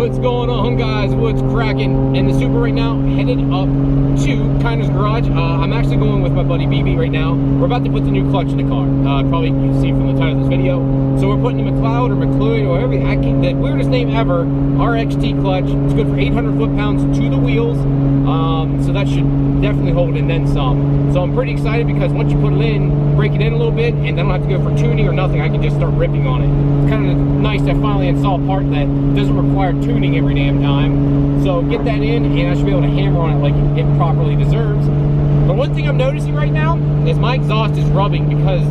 What's going on, guys? What's cracking? In the Supra right now, headed up to Kinder's garage. I'm actually going with my buddy BB right now. We're about to put the new clutch in the car. Probably you can see from the title of this video. So we're putting the McLeod or McLeod or whatever, the weirdest name ever, RXT clutch. It's good for 800 foot-pounds to the wheels. So that should definitely hold and then some. So I'm pretty excited because once you put it in, break it in a little bit, and then I don't have to go for tuning or nothing. I can just start ripping on it. It's kind of nice to finally install a part that doesn't require tuning every damn time. So get that in, and I should be able to hammer on it like it properly deserves. But one thing I'm noticing right now is my exhaust is rubbing because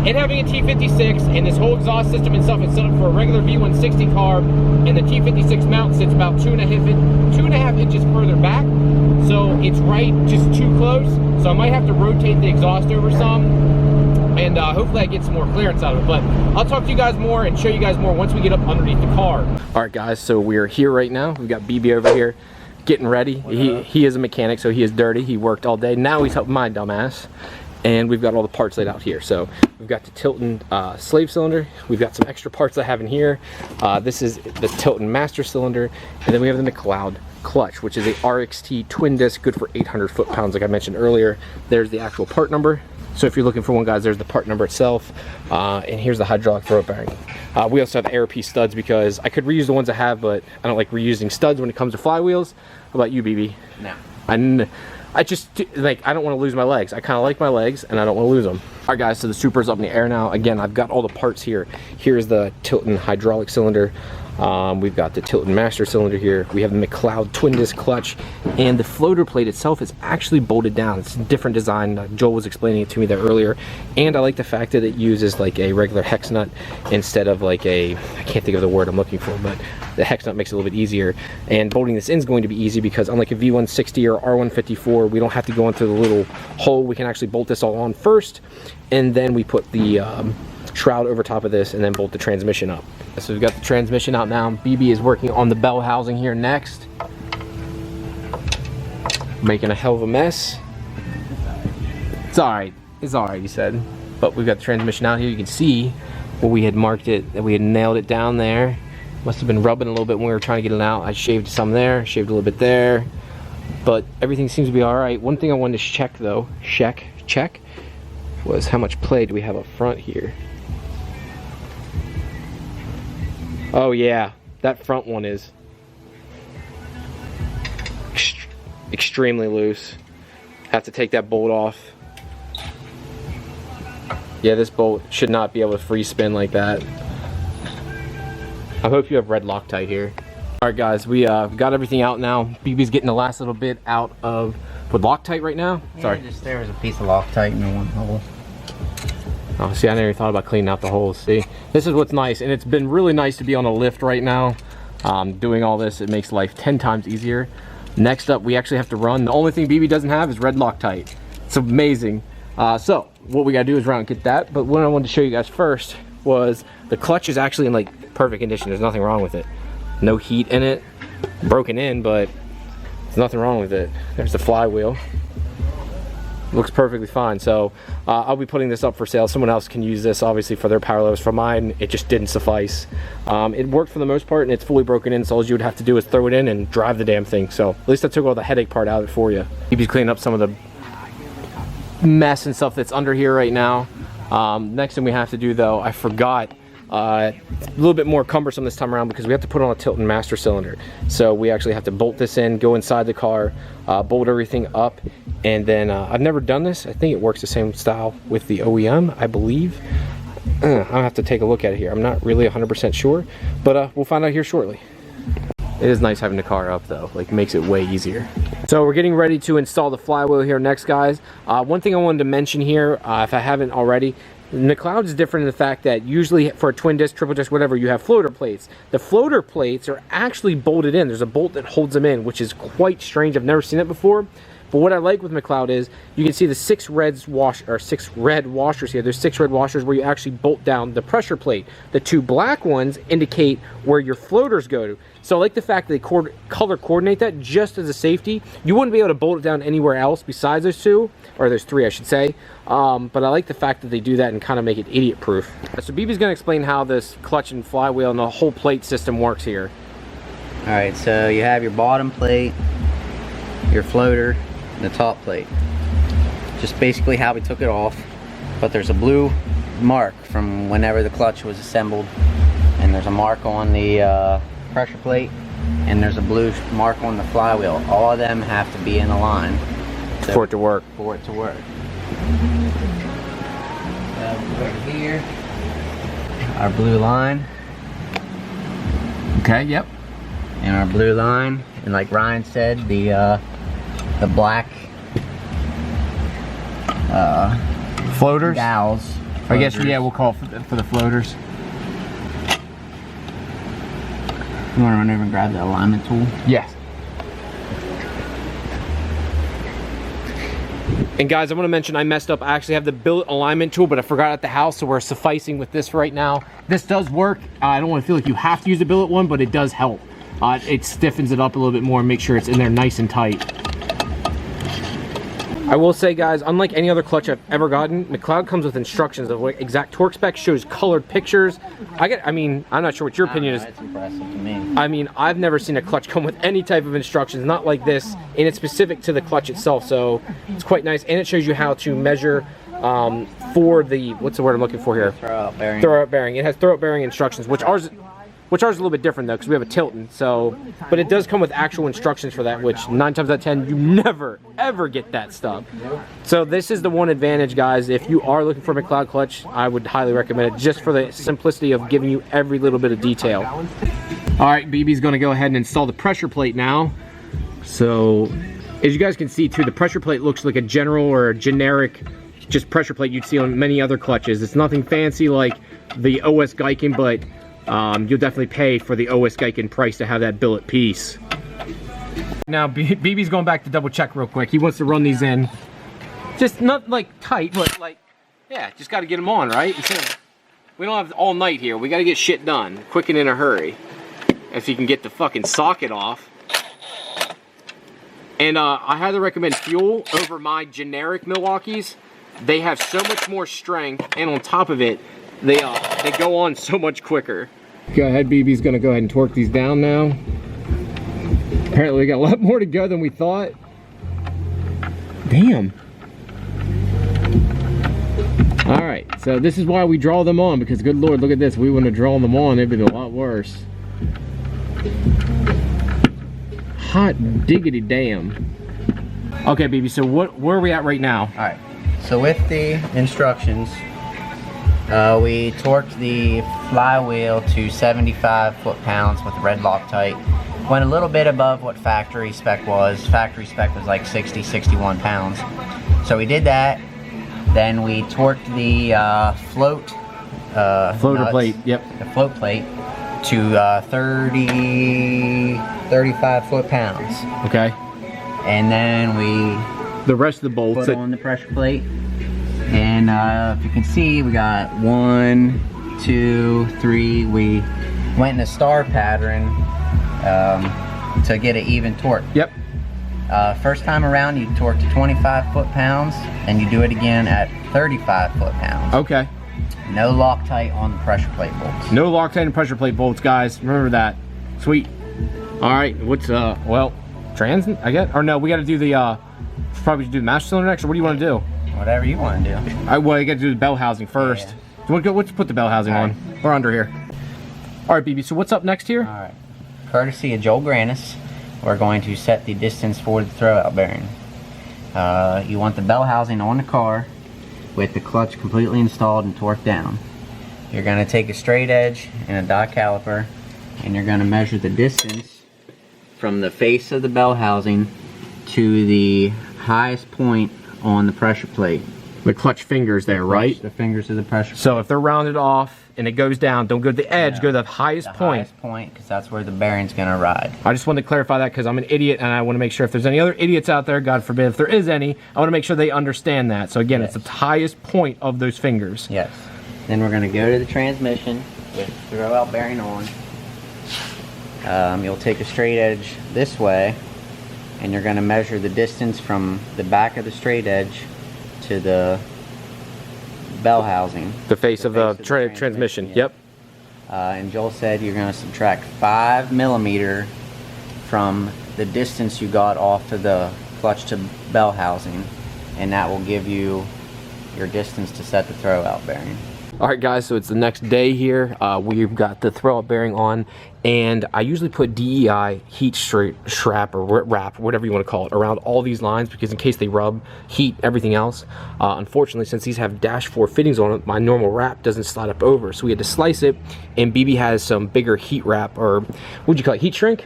it having a T56 and this whole exhaust system and stuff is set up for a regular V160 carb, and the T56 mount sits about 2.5 inches further back. So it's right just too close. So I might have to rotate the exhaust over some, and hopefully I get some more clearance out of it. But I'll talk to you guys more and show you guys more once we get up underneath the car. All right, guys, so we're here right now. We've got BB over here getting ready. He is a mechanic, so he is dirty. He worked all day. Now he's helping my dumbass. And we've got all the parts laid out here. So we've got the TILTON slave cylinder. We've got some extra parts I have in here. This is the TILTON master cylinder. And then we have the McLeod clutch, which is a RXT twin disc, good for 800 foot-pounds, like I mentioned earlier. There's the actual part number. So if you're looking for one, guys, there's the part number itself. And here's the hydraulic throw bearing. We also have ARP studs because I could reuse the ones I have, but I don't like reusing studs when it comes to flywheels. How about you, BB? No. I just, like, I don't want to lose my legs. I kind of like my legs, and I don't want to lose them. All right, guys, so the Supra's up in the air now. Again, I've got all the parts here. Here's the TILTON hydraulic cylinder. We've got the TILTON master cylinder here. We have the McLeod twin disc clutch, and the floater plate itself is actually bolted down. It's a different design. Joel was explaining it to me there earlier, and I like the fact that it uses like a regular hex nut instead of like a, I can't think of the word I'm looking for, but the hex nut makes it a little bit easier. And bolting this in is going to be easy because unlike a V160 or R154, we don't have to go into the little hole. We can actually bolt this all on first, and then we put the shroud over top of this and then bolt the transmission up. So we've got the transmission out now. BB is working on the bell housing here next. Making a hell of a mess. It's alright, he said. But we've got the transmission out here. You can see where we had marked it, that we had nailed it down there. Must have been rubbing a little bit when we were trying to get it out. I shaved some there, shaved a little bit there. But everything seems to be alright. One thing I wanted to check though, check, was how much play do we have up front here. Oh yeah, that front one is extremely loose. Have to take that bolt off. Yeah, this bolt should not be able to free spin like that. I hope you have red Loctite here. Alright guys, we got everything out now. BB's getting the last little bit out of with Loctite right now. Yeah, sorry. Just there was a piece of Loctite in the one hole. Oh, see, I never thought about cleaning out the holes. See, this is what's nice, and it's been really nice to be on a lift right now. Doing all this, it makes life 10 times easier. Next up, we actually have to run. The only thing BB doesn't have is red Loctite. It's amazing. So what we gotta do is run and get that. But what I wanted to show you guys first was the clutch is actually in like perfect condition. There's nothing wrong with it. No heat in it. Broken in, but there's nothing wrong with it. There's the flywheel. Looks perfectly fine. So I'll be putting this up for sale. Someone else can use this obviously for their power loads. For mine, it just didn't suffice. It worked for the most part, and it's fully broken in, so all you would have to do is throw it in and drive the damn thing. So at least I took all the headache part out of it for you. BB's cleaning up some of the mess and stuff that's under here right now. Next thing we have to do though, I forgot, a little bit more cumbersome this time around because we have to put on a TILTON master cylinder. So we actually have to bolt this in, go inside the car, bolt everything up, and then I've never done this. I think it works the same style with the OEM, I believe. I'll have to take a look at it here. I'm not really 100% sure, but we'll find out here shortly. It is nice having the car up though, like makes it way easier. So we're getting ready to install the flywheel here next, guys. One thing I wanted to mention here, if I haven't already, McLeod is different in the fact that usually for a twin disc, triple disc, whatever, you have floater plates. The floater plates are actually bolted in. There's a bolt that holds them in, which is quite strange. I've never seen it before. But what I like with McLeod is you can see the six red washers here. There's 6 red washers where you actually bolt down the pressure plate. The 2 black ones indicate where your floaters go to. So I like the fact that they color coordinate that just as a safety. You wouldn't be able to bolt it down anywhere else besides those 2, or there's 3 I should say. But I like the fact that they do that and kind of make it idiot proof. So BB's going to explain how this clutch and flywheel and the whole plate system works here. Alright, so you have your bottom plate, your floater, and the top plate. Just basically how we took it off. But there's a blue mark from whenever the clutch was assembled. And there's a mark on the pressure plate. And there's a blue mark on the flywheel. All of them have to be in a line. So For it to work. For it to work. Over here, our blue line. Okay, yep. And our blue line, and like Ryan said, the black Floaters? dowels. I guess, yeah, we'll call it for the floaters. You want to run over and grab the alignment tool? Yes. And guys, I want to mention I messed up. I actually have the billet alignment tool, but I forgot at the house, so we're sufficing with this right now. This does work. I don't want to feel like you have to use the billet one, but it does help. It stiffens it up a little bit more and make sure it's in there nice and tight. I will say, guys, unlike any other clutch I've ever gotten, McLeod comes with instructions of what exact torque spec, shows colored pictures. I mean, I'm not sure what your opinion is. That's impressive to me. I mean, I've never seen a clutch come with any type of instructions, not like this, and it's specific to the clutch itself, so it's quite nice. And it shows you how to measure for the, what's the word I'm looking for here? Throw-out bearing. Throw-out bearing. It has throw-out bearing instructions, which ours is a little bit different though, because we have a TILTON. So, but it does come with actual instructions for that, which 9 times out of 10 you never ever get that stuff. So this is the one advantage, guys. If you are looking for a McLeod clutch, I would highly recommend it, just for the simplicity of giving you every little bit of detail. All right, BB's going to go ahead and install the pressure plate now. So, as you guys can see too, the pressure plate looks like a general or a generic just pressure plate you'd see on many other clutches. It's nothing fancy like the OS Geiken, but you'll definitely pay for the OS Geiken price to have that billet piece. Now, BB's going back to double check real quick. He wants to run these in. Just not like tight, but like, yeah, just got to get them on, right? We don't have all night here. We got to get shit done, quick and in a hurry. If you can get the fucking socket off. And I highly recommend Fuel over my generic Milwaukee's. They have so much more strength, and on top of it, they go on so much quicker. Go ahead, BB's gonna go ahead and torque these down now. Apparently we got a lot more to go than we thought. Damn. All right, so this is why we draw them on, because good Lord, look at this. We wouldn't have drawn them on, they'd been a lot worse. Hot diggity damn. Okay, BB, so where are we at right now? All right, so with the instructions, we torqued the flywheel to 75 foot-pounds with red Loctite. Went a little bit above what factory spec was. Factory spec was like 60, 61 pounds. So we did that. Then we torqued the floater plate, yep. The float plate to 35 foot-pounds. Okay. And then we the rest of the bolts put on the pressure plate. And if you can see, we got 1, 2, 3. We went in a star pattern to get an even torque. Yep. First time around, you torque to 25 foot-pounds, and you do it again at 35 foot-pounds. Okay. No Loctite on the pressure plate bolts. No Loctite and pressure plate bolts, guys. Remember that. Sweet. All right. What's well, trans? I guess. Or no, we got to do the. Probably do the master cylinder next, or what do you want to do? Whatever you want to do. Well, you got to do the bell housing first. Yeah. So let's put the bell housing on. We're under here. All right, BB. So what's up next here? All right. Courtesy of Joel Granis, we're going to set the distance for the throwout bearing. You want the bell housing on the car with the clutch completely installed and torqued down. You're going to take a straight edge and a dot caliper, and you're going to measure the distance from the face of the bell housing to the highest point on the pressure plate. The clutch fingers there, right? The fingers of the pressure plate. So if they're rounded off and it goes down, don't go to the edge, go to the highest point. Highest point, because that's where the bearing's going to ride. I just wanted to clarify that because I'm an idiot and I want to make sure if there's any other idiots out there, God forbid if there is any, I want to make sure they understand that. So again, it's the highest point of those fingers. Yes. Then we're going to go to the transmission with throwout bearing on. You'll take a straight edge this way, and you're going to measure the distance from the back of the straight edge to the bell housing. The face of the transmission. Yeah. Yep. And Joel said you're going to subtract 5 millimeter from the distance you got off of the clutch to bell housing, and that will give you your distance to set the throwout bearing. All right, guys, so it's the next day here. We've got the throwout bearing on, and I usually put DEI heat strap or wrap, whatever you want to call it, around all these lines because in case they rub, heat, everything else. Unfortunately, since these have dash 4 fittings on it, my normal wrap doesn't slide up over, so we had to slice it, and BB has some bigger heat wrap, or what'd you call it, heat shrink?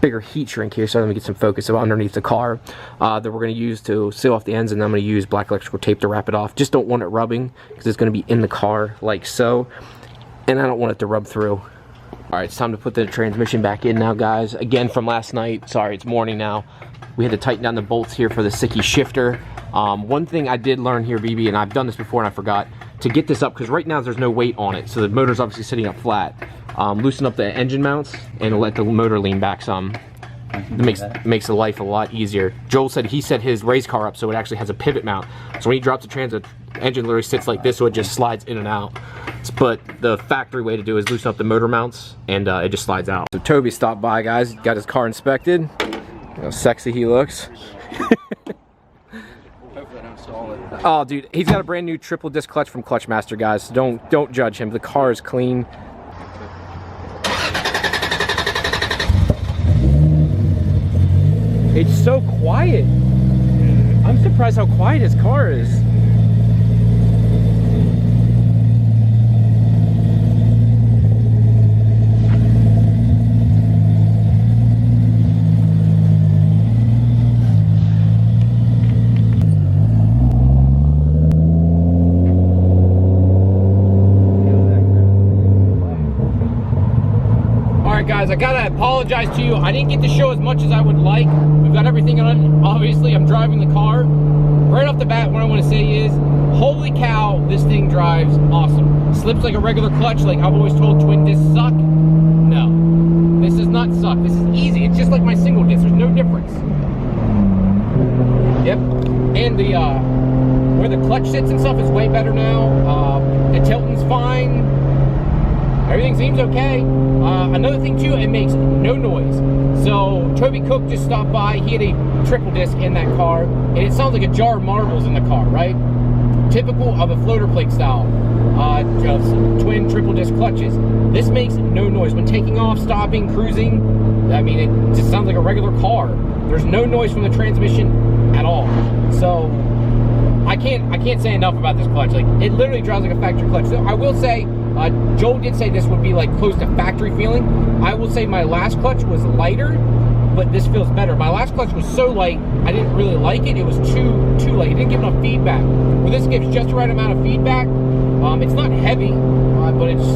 Bigger heat shrink here, so let me get some focus underneath the car that we're going to use to seal off the ends, and then I'm going to use black electrical tape to wrap it off. Just don't want it rubbing because it's going to be in the car like so, and I don't want it to rub through. All right, it's time to put the transmission back in now, guys. Again, from last night, sorry, it's morning now. We had to tighten down the bolts here for the Sicky shifter. One thing I did learn here, BB, and I've done this before and I forgot, to get this up, because right now there's no weight on it, so the motor's obviously sitting up flat. Loosen up the engine mounts and let the motor lean back some. It makes the life a lot easier. Joel said he set his race car up so it actually has a pivot mount. So when he drops the transit, the engine literally sits like this, so it just slides in and out. But the factory way to do is loosen up the motor mounts, and it just slides out. So Toby stopped by, guys. Got his car inspected. How sexy he looks. Oh, dude, he's got a brand new triple disc clutch from Clutchmaster, guys. So don't judge him. The car is clean. It's so quiet. I'm surprised how quiet his car is. Guys, I gotta apologize to you. I didn't get to show as much as I would like. We've got everything on. Obviously, I'm driving the car. Right off the bat, what I want to say is, holy cow, this thing drives awesome. Slips like a regular clutch, like I've always told twin discs suck. No, this does not suck. This is easy. It's just like my single disc. There's no difference. Yep, and the where the clutch sits and stuff is way better now. The tilton's fine. Everything seems okay. Another thing too, it makes no noise. So Toby Cook just stopped by. He had a triple disc in that car, and it sounds like a jar of marbles in the car, right? Typical of a floater plate style, twin triple disc clutches. This makes no noise when taking off, stopping, cruising. I mean, it just sounds like a regular car. There's no noise from the transmission at all. So I can't say enough about this clutch. Like, it literally drives like a factory clutch. So I will say, Joel did say this would be like close to factory feeling. I will say my last clutch was lighter, but this feels better. My last clutch was so light, I didn't really like it. It was too light. It didn't give enough feedback. Well, this gives just the right amount of feedback. It's not heavy, but it's,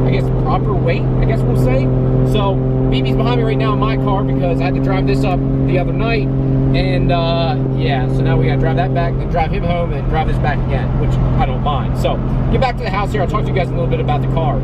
I guess, proper weight, I guess we'll say. So BB's behind me right now in my car because I had to drive this up the other night. And yeah, so now we gotta drive that back, then drive him home, and then drive this back again, which I don't mind. So get back to the house here. I'll talk to you guys a little bit about the car.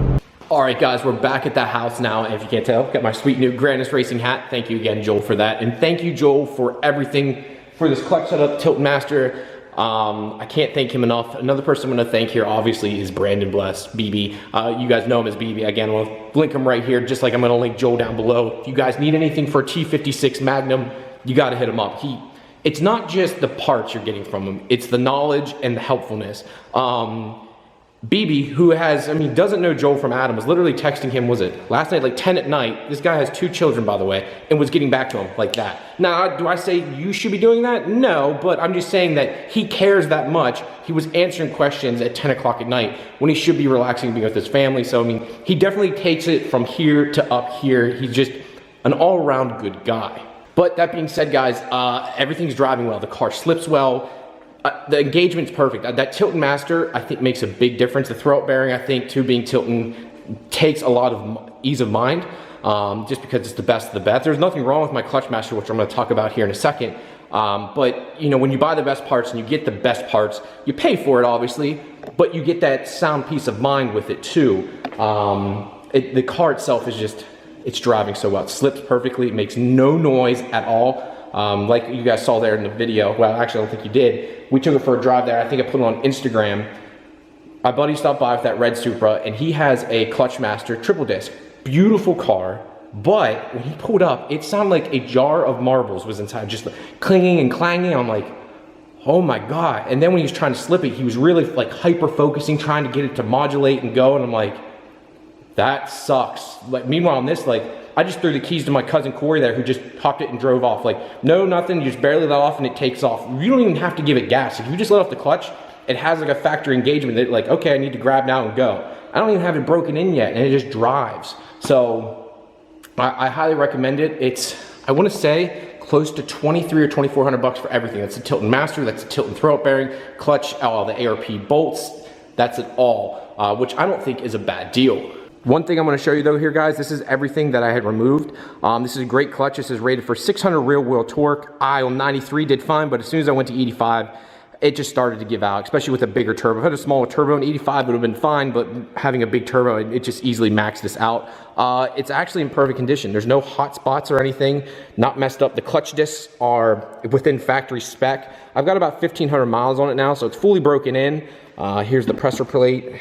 All right, guys, we're back at the house now, and if you can't tell, got my sweet new Grannis Racing hat. Thank you again, Joel, for that, and thank you, Joel, for everything for this clutch setup, Tilton Master. I can't thank him enough. Another person I'm gonna thank here, obviously, is Brandon Bless, BB. You guys know him as BB. Again, I'll link him right here, just like I'm gonna link Joel down below. If you guys need anything for a T56 Magnum, you gotta hit him up. It's not just the parts you're getting from him, it's the knowledge and the helpfulness. BB, who has, I mean, doesn't know Joel from Adam, was literally texting him, was it last night, like 10 at night? This guy has 2 children, by the way, and was getting back to him like that. Now, do I say you should be doing that? No, but I'm just saying that he cares that much. He was answering questions at 10 o'clock at night when he should be relaxing and being with his family. So, I mean, he definitely takes it from here to up here. He's just an all-around good guy. But that being said, guys, everything's driving well. The car slips well. The engagement's perfect. That Tilton Master, I think, makes a big difference. The throwout bearing, I think, too, being Tilton, takes a lot of ease of mind, just because it's the best of the best. There's nothing wrong with my Clutch Master, which I'm going to talk about here in a second. But, you know, when you buy the best parts and you get the best parts, you pay for it, obviously, but you get that sound peace of mind with it, too. The car itself is just, it's driving so well. It slips perfectly. It makes no noise at all. Like you guys saw there in the video, well, actually I don't think you did. We took it for a drive there. I think I put it on Instagram. My buddy stopped by with that red Supra, and he has a Clutch Master triple disc. Beautiful car, but when he pulled up, it sounded like a jar of marbles was inside, just clinging and clanging. I'm like, oh my God. And then when he was trying to slip it, he was really like hyper focusing, trying to get it to modulate and go. And I'm like, that sucks. Like, meanwhile, on this, like, I just threw the keys to my cousin Corey there, who just popped it and drove off. Like, no, nothing, you just barely let off and it takes off. You don't even have to give it gas. If you just let off the clutch, it has like a factory engagement that like, okay, I need to grab now and go. I don't even have it broken in yet, and it just drives. So I highly recommend it. It's, I want to say, close to 23 or 2400 bucks for everything. That's a Tilton Master, that's a Tilton throw-up bearing, clutch, all the ARP bolts, that's it all, which I don't think is a bad deal. One thing I'm going to show you though here, guys, this is everything that I had removed. This is a great clutch. This is rated for 600 rear wheel torque. I on 93 did fine, but as soon as I went to 85, it just started to give out, especially with a bigger turbo. If I had a smaller turbo, an 85 would have been fine, but having a big turbo, it just easily maxed this out. It's actually in perfect condition. There's no hot spots or anything, not messed up. The clutch discs are within factory spec. I've got about 1,500 miles on it now, so it's fully broken in. Here's the pressure plate.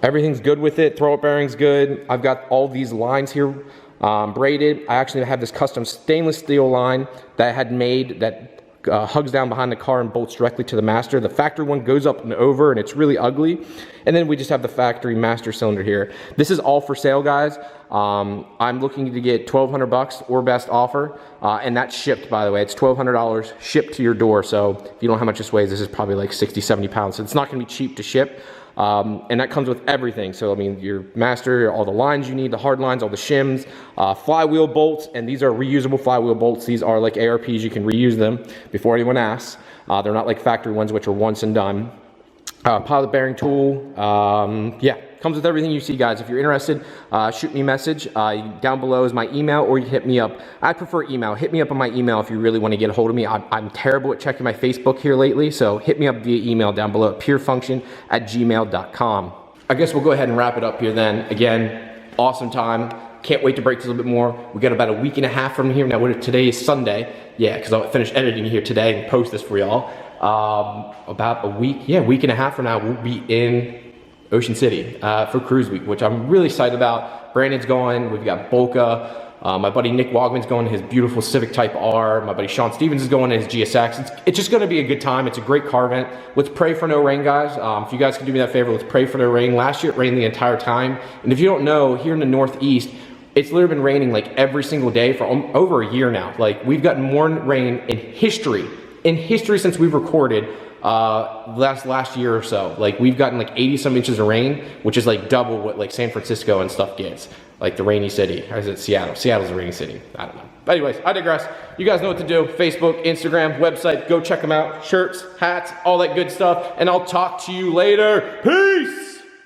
Everything's good with it. Throw-up bearing's good. I've got all these lines here braided. I actually have this custom stainless steel line that I had made that hugs down behind the car and bolts directly to the Master. The factory one goes up and over, and it's really ugly. And then we just have the factory Master cylinder here. This is all for sale, guys. I'm looking to get 1,200 bucks or best offer, and that's shipped, by the way. It's $1,200 shipped to your door. So if you don't know how much this weighs, this is probably like 60, 70 pounds. So it's not gonna be cheap to ship. And that comes with everything. So I mean, your Master, all the lines you need, the hard lines, all the shims, flywheel bolts, and these are reusable flywheel bolts. These are like ARPs, you can reuse them before anyone asks. They're not like factory ones, which are once and done. Pilot bearing tool, yeah, comes with everything you see, guys. If you're interested, shoot me a message. Down below is my email, or you hit me up. I prefer email. Hit me up on my email if you really want to get a hold of me. I'm terrible at checking my Facebook here lately, so hit me up via email down below at purefunction@gmail.com. I guess we'll go ahead and wrap it up here then. Again, awesome time. Can't wait to break this a little bit more. We got about a week and a half from here. Now, today is Sunday. Yeah, because I'll finish editing here today and post this for y'all. About a week, week and a half from now, we'll be in Ocean City for Cruise Week, which I'm really excited about. Brandon's going, we've got Bolka, my buddy Nick Wogman's going in his beautiful Civic Type R, my buddy Sean Stevens is going in his GSX. It's just gonna be a good time. It's a great car event. Let's pray for no rain, guys. If you guys can do me that favor, let's pray for no rain. Last year it rained the entire time, and if you don't know, here in the Northeast, it's literally been raining like every single day for over a year now. Like, we've gotten more rain in history since we've recorded last year or so. Like, we've gotten like 80 some inches of rain, which is like double what like San Francisco and stuff gets, like the rainy city. Or is it Seattle? Seattle's a rainy city, I don't know. But anyways, I digress. You guys know what to do. Facebook, Instagram, website, go check them out. Shirts, hats, all that good stuff, and I'll talk to you later. Peace.